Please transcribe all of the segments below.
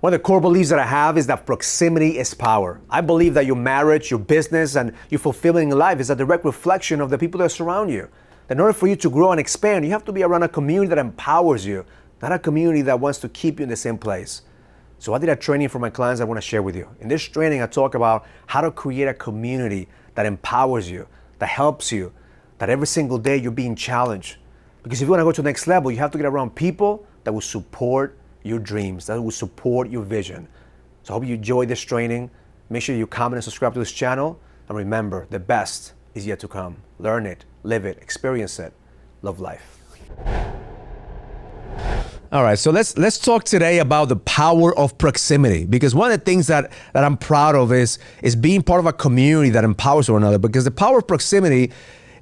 One of the core beliefs that I have is that proximity is power. I believe that your marriage, your business, and your fulfillment in life is a direct reflection of the people that surround you. That in order for you to grow and expand, you have to be around a community that empowers you, not a community that wants to keep you in the same place. So I did a training for my clients I want to share with you. In this training, I talk about how to create a community that empowers you, that helps you, that every single day you're being challenged. Because if you want to go to the next level, you have to get around people that will support your dreams, that will support your vision. So I hope you enjoy this training. Make sure you comment and subscribe to this channel. And remember, the best is yet to come. Learn it, live it, experience it, love life. All right, so let's talk today about the power of proximity, because one of the things that I'm proud of is being part of a community that empowers one another, because the power of proximity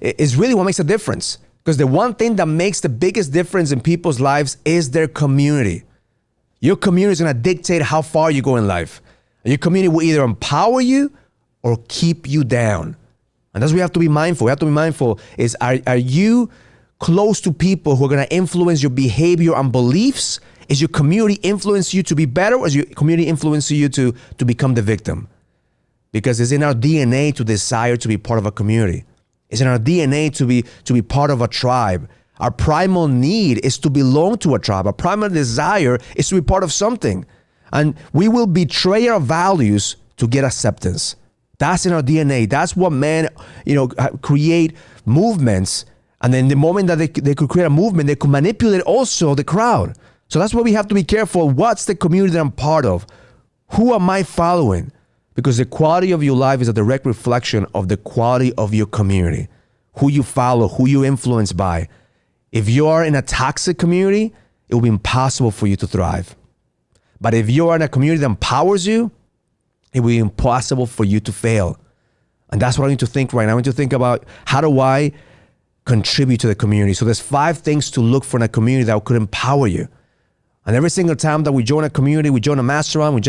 is really what makes a difference. Because the one thing that makes the biggest difference in people's lives is their community. Your community is going to dictate how far you go in life. Your community will either empower you or keep you down. And that's what we have to be mindful. We have to be mindful is, are you close to people who are going to influence your behavior and beliefs? Is your community influence you to be better, or is your community influencing you to become the victim? Because it's in our DNA to desire to be part of a community. It's in our DNA to be part of a tribe. Our primal need is to belong to a tribe. Our primal desire is to be part of something. And we will betray our values to get acceptance. That's in our DNA. That's what men, create movements. And then the moment that they could create a movement, they could manipulate also the crowd. So that's why we have to be careful. What's the community that I'm part of? Who am I following? Because the quality of your life is a direct reflection of the quality of your community. Who you follow, who you influenced by. If you are in a toxic community, it will be impossible for you to thrive. But if you are in a community that empowers you, it will be impossible for you to fail. And that's what I need to think right now. I need to think about, how do I contribute to the community? So there's 5 things to look for in a community that could empower you. And every single time that we join a community, we join a mastermind, we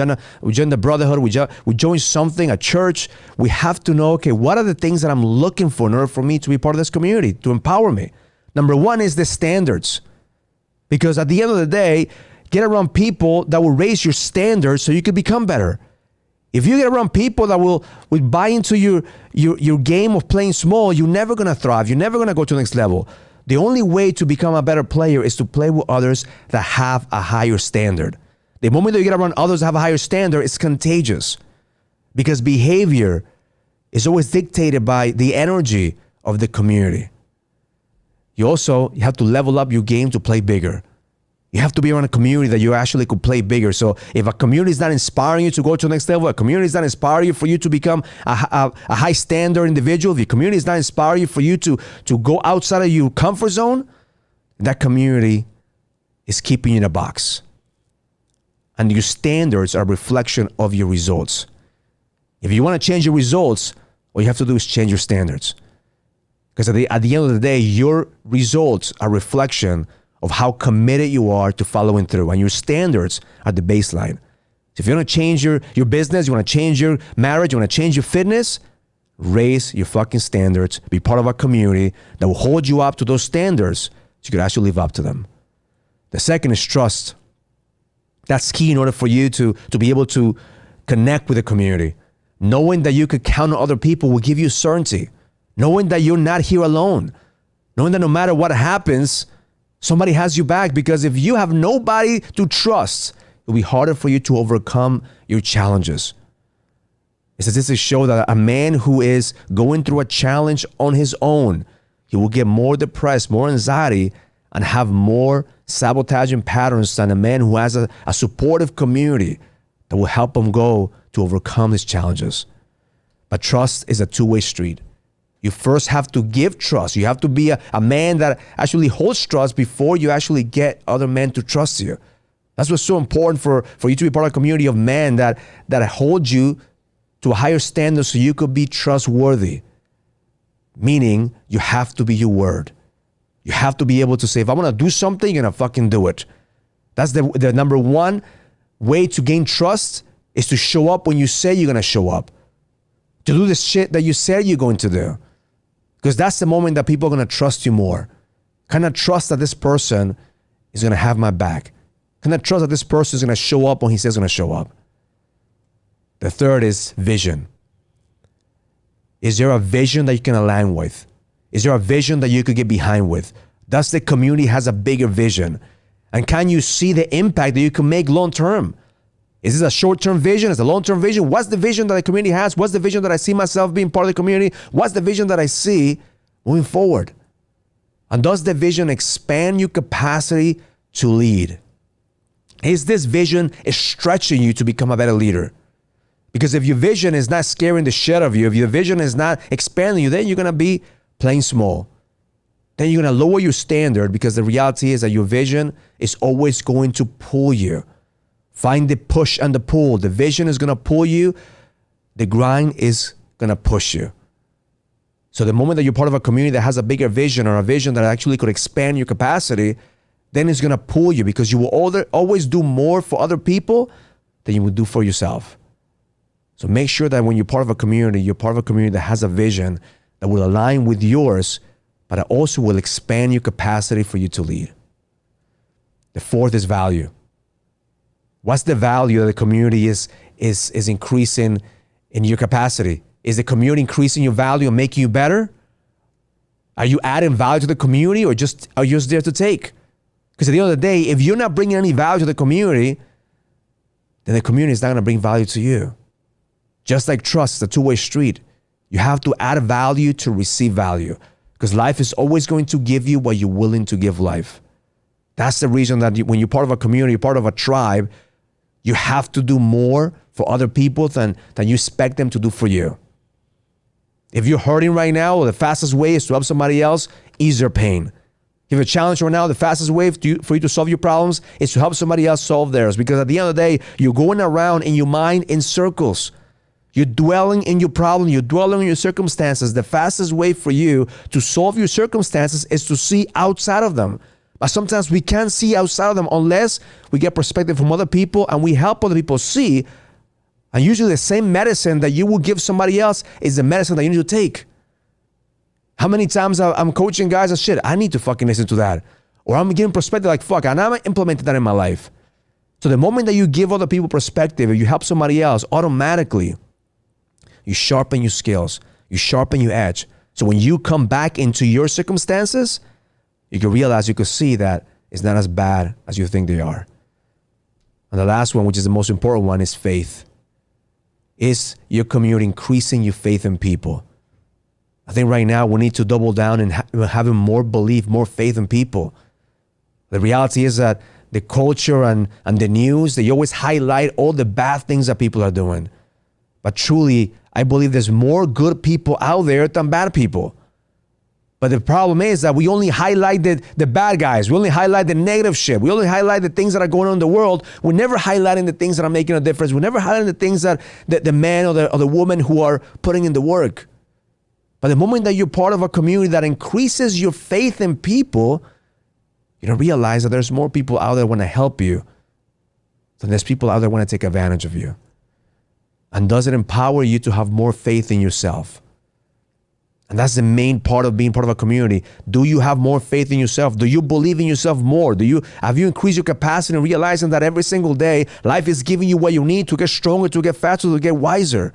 join the brotherhood, we join something, a church, we have to know, okay, what are the things that I'm looking for in order for me to be part of this community, to empower me? Number 1 is the standards. Because at the end of the day, get around people that will raise your standards so you can become better. If you get around people that will buy into your game of playing small, you're never going to thrive. You're never going to go to the next level. The only way to become a better player is to play with others that have a higher standard. The moment that you get around others that have a higher standard, it's contagious. Because behavior is always dictated by the energy of the community. You have to level up your game to play bigger. You have to be around a community that you actually could play bigger. So if a community is not inspiring you to go to the next level, a community is not inspiring you for you to become a high standard individual, if your community is not inspiring you for you to go outside of your comfort zone, that community is keeping you in a box. And your standards are a reflection of your results. If you want to change your results, all you have to do is change your standards. Because at the end of the day, your results are a reflection of how committed you are to following through. And your standards are the baseline. So if you want to change your business, you want to change your marriage, you want to change your fitness, raise your fucking standards. Be part of a community that will hold you up to those standards so you can actually live up to them. The second is trust. That's key in order for you to be able to connect with the community. Knowing that you could count on other people will give you certainty. Knowing that you're not here alone. Knowing that no matter what happens, somebody has you back. Because if you have nobody to trust, it'll be harder for you to overcome your challenges. Statistics show that a man who is going through a challenge on his own, he will get more depressed, more anxiety, and have more sabotaging patterns than a man who has a supportive community that will help him go to overcome his challenges. But trust is a two-way street. You first have to give trust. You have to be a man that actually holds trust before you actually get other men to trust you. That's what's so important for you to be part of a community of men that hold you to a higher standard so you could be trustworthy. Meaning you have to be your word. You have to be able to say, if I want to do something, you're going to fucking do it. That's the number one way to gain trust, is to show up when you say you're going to show up. To do the shit that you said you're going to do. Because that's the moment that people are going to trust you more. Kind of trust that this person is going to have my back. Can I trust that this person is going to show up when he says he's going to show up? The third is vision. Is there a vision that you can align with? Is there a vision that you could get behind with? Does the community has a bigger vision? And can you see the impact that you can make long term? Is this a short-term vision? Is it a long-term vision? What's the vision that the community has? What's the vision that I see myself being part of the community? What's the vision that I see moving forward? And does the vision expand your capacity to lead? Is this vision stretching you to become a better leader? Because if your vision is not scaring the shit out of you, if your vision is not expanding you, then you're going to be playing small. Then you're going to lower your standard, because the reality is that your vision is always going to pull you. Find the push and the pull. The vision is going to pull you. The grind is going to push you. So the moment that you're part of a community that has a bigger vision, or a vision that actually could expand your capacity, then it's going to pull you, because you will always do more for other people than you will do for yourself. So make sure that when you're part of a community, you're part of a community that has a vision that will align with yours, but it also will expand your capacity for you to lead. The fourth is value. What's the value that the community is increasing in your capacity? Is the community increasing your value and making you better? Are you adding value to the community, or are you just there to take? Because at the end of the day, if you're not bringing any value to the community, then the community is not going to bring value to you. Just like trust, it's a two-way street. You have to add value to receive value, because life is always going to give you what you're willing to give life. That's the reason that when you're part of a community, you're part of a tribe, you have to do more for other people than you expect them to do for you. If you're hurting right now, the fastest way is to help somebody else ease their pain. If you have a challenge right now, the fastest way for you to solve your problems is to help somebody else solve theirs. Because at the end of the day, you're going around in your mind in circles. You're dwelling in your problem. You're dwelling in your circumstances. The fastest way for you to solve your circumstances is to see outside of them. But sometimes we can't see outside of them unless we get perspective from other people and we help other people see. And usually the same medicine that you will give somebody else is the medicine that you need to take. How many times I'm coaching guys and shit, I need to fucking listen to that. Or I'm giving perspective like, fuck, and I'm implementing that in my life. So the moment that you give other people perspective, or you help somebody else, automatically you sharpen your skills, you sharpen your edge. So when you come back into your circumstances, you can realize, you can see that it's not as bad as you think they are. And the last one, which is the most important one, is faith. Is your community increasing your faith in people? I think right now we need to double down in having more belief, more faith in people. The reality is that the culture and the news, they always highlight all the bad things that people are doing. But truly, I believe there's more good people out there than bad people. But the problem is that we only highlight the bad guys. We only highlight the negative shit. We only highlight the things that are going on in the world. We're never highlighting the things that are making a difference. We're never highlighting the things that the man or the woman who are putting in the work. But the moment that you're part of a community that increases your faith in people, you don't realize that there's more people out there want to help you than there's people out there want to take advantage of you. And does it empower you to have more faith in yourself? And that's the main part of being part of a community. Do you have more faith in yourself? Do you believe in yourself more? Have you increased your capacity and realizing that every single day life is giving you what you need to get stronger, to get faster, to get wiser?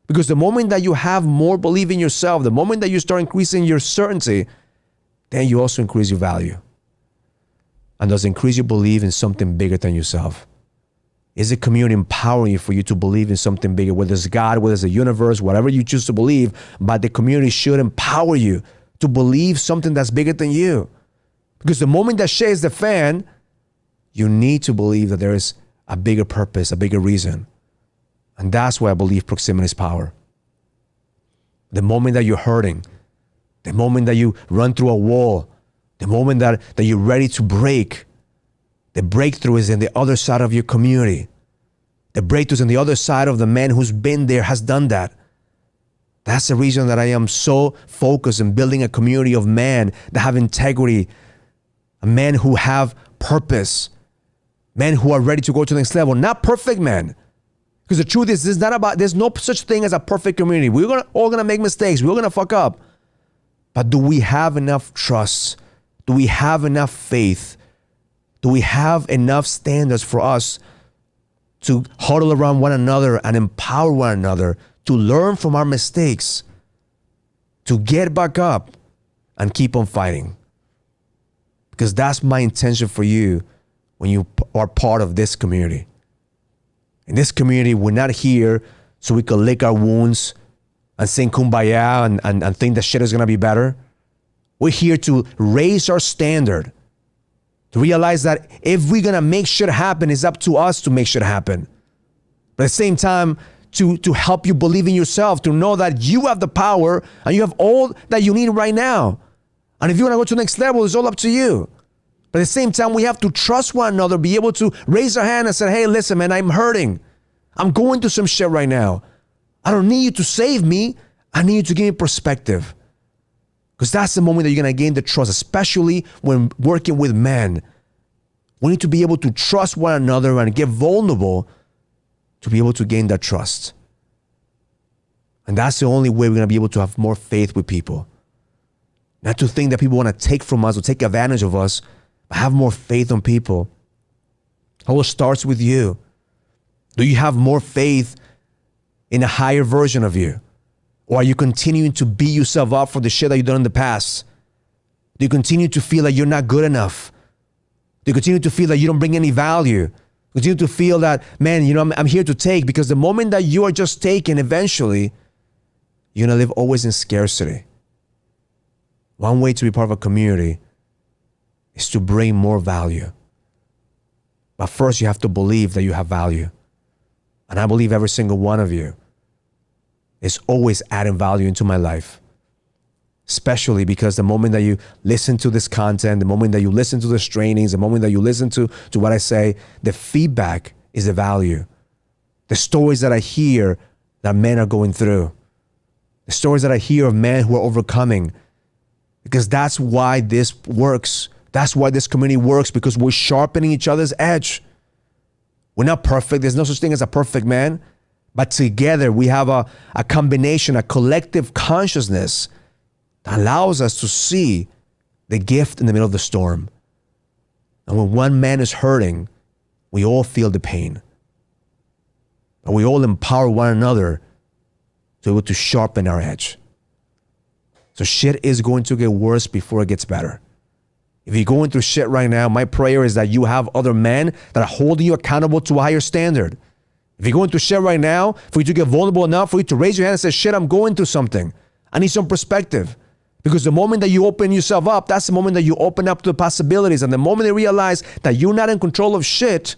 Because the moment that you have more belief in yourself, the moment that you start increasing your certainty, then you also increase your value. And does it increase your belief in something bigger than yourself? Is the community empowering you for you to believe in something bigger, whether it's God, whether it's the universe, whatever you choose to believe, but the community should empower you to believe something that's bigger than you. Because the moment that shit is the fan, you need to believe that there is a bigger purpose, a bigger reason. And that's why I believe proximity is power. The moment that you're hurting, the moment that you run through a wall, the moment that you're ready to break, the breakthrough is in the other side of your community. The breakthrough is on the other side of the man who's been there, has done that. That's the reason that I am so focused in building a community of men that have integrity, a men who have purpose, men who are ready to go to the next level. Not perfect men. Because the truth is, there's no such thing as a perfect community. We're all gonna make mistakes. We're gonna fuck up. But do we have enough trust? Do we have enough faith Do we have enough standards for us to huddle around one another and empower one another to learn from our mistakes, to get back up and keep on fighting? Because that's my intention for you when you are part of this community. In this community, we're not here so we can lick our wounds and sing kumbaya and think that shit is going to be better. We're here to raise our standard, to realize that if we're going to make shit happen, it's up to us to make shit happen. But at the same time, to help you believe in yourself, to know that you have the power and you have all that you need right now. And if you want to go to the next level, it's all up to you. But at the same time, we have to trust one another, be able to raise our hand and say, hey, listen, man, I'm hurting. I'm going through some shit right now. I don't need you to save me. I need you to give me perspective. Because that's the moment that you're going to gain the trust, especially when working with men. We need to be able to trust one another and get vulnerable to be able to gain that trust. And that's the only way we're going to be able to have more faith with people. Not to think that people want to take from us or take advantage of us, but have more faith on people. It all starts with you. Do you have more faith in a higher version of you? Or are you continuing to beat yourself up for the shit that you've done in the past? Do you continue to feel like you're not good enough? Do you continue to feel that you don't bring any value? Continue to feel that, man, I'm here to take, because the moment that you are just taking, eventually, you're going to live always in scarcity. One way to be part of a community is to bring more value. But first, you have to believe that you have value. And I believe every single one of you is always adding value into my life. Especially because the moment that you listen to this content, the moment that you listen to this trainings, the moment that you listen to what I say, the feedback is the value. The stories that I hear that men are going through. The stories that I hear of men who are overcoming. Because that's why this works. That's why this community works, because we're sharpening each other's edge. We're not perfect. There's no such thing as a perfect man. But together we have a combination, a collective consciousness that allows us to see the gift in the middle of the storm. And when one man is hurting, we all feel the pain. And we all empower one another to be able to sharpen our edge. So shit is going to get worse before it gets better. If you're going through shit right now, my prayer is that you have other men that are holding you accountable to a higher standard. If you're going through shit right now, for you to get vulnerable enough, for you to raise your hand and say, shit, I'm going through something. I need some perspective. Because the moment that you open yourself up, that's the moment that you open up to the possibilities. And the moment you realize that you're not in control of shit,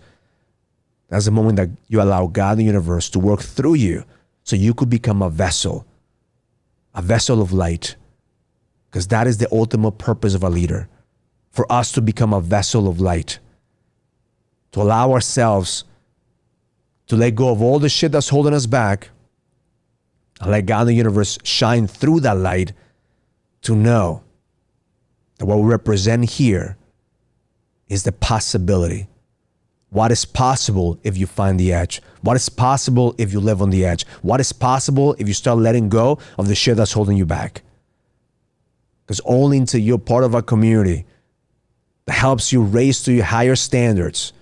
that's the moment that you allow God and the universe to work through you so you could become a vessel of light. Because that is the ultimate purpose of a leader. For us to become a vessel of light. To allow ourselves to let go of all the shit that's holding us back and let God and the universe shine through that light to know that what we represent here is the possibility. What is possible if you find the edge? What is possible if you live on the edge? What is possible if you start letting go of the shit that's holding you back? Because only until you're part of a community that helps you raise to your higher standards,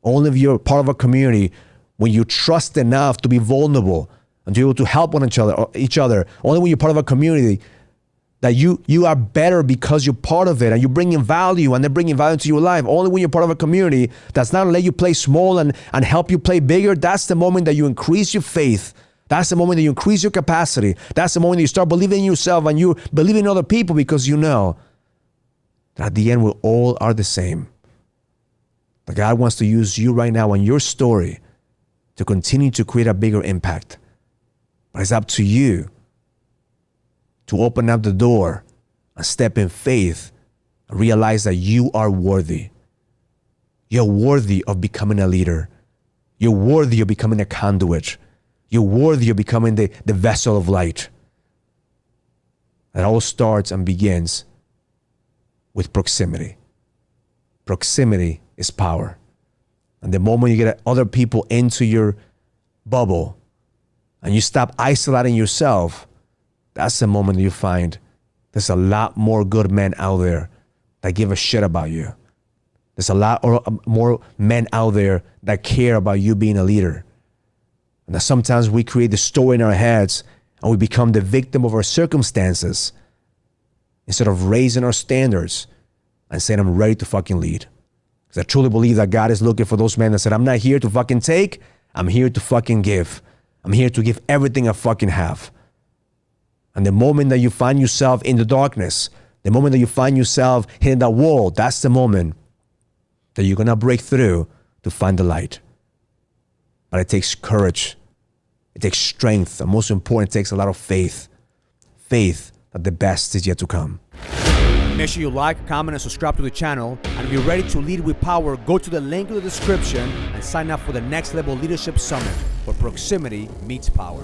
only if you're part of a community when you trust enough to be vulnerable and to be able to help each other, only when you're part of a community that you are better because you're part of it and you're bringing value and they're bringing value to your life. Only when you're part of a community that's not let you play small and help you play bigger, that's the moment that you increase your faith. That's the moment that you increase your capacity. That's the moment that you start believing in yourself and you believe in other people, because you know that at the end we all are the same. But God wants to use you right now and your story to continue to create a bigger impact. But it's up to you to open up the door and step in faith and realize that you are worthy. You're worthy of becoming a leader. You're worthy of becoming a conduit. You're worthy of becoming the vessel of light. It all starts and begins with proximity. Proximity is power. And the moment you get other people into your bubble and you stop isolating yourself, that's the moment you find there's a lot more good men out there that give a shit about you. There's a lot more men out there that care about you being a leader. And that sometimes we create the story in our heads and we become the victim of our circumstances instead of raising our standards and saying, I'm ready to fucking lead. Because I truly believe that God is looking for those men that said, I'm not here to fucking take, I'm here to fucking give. I'm here to give everything I fucking have. And the moment that you find yourself in the darkness, the moment that you find yourself hitting that wall, that's the moment that you're going to break through to find the light. But it takes courage. It takes strength. And most important, it takes a lot of faith. Faith that the best is yet to come. Make sure you like, comment, and subscribe to the channel. And if you're ready to lead with power, go to the link in the description and sign up for the Next Level Leadership Summit, where proximity meets power.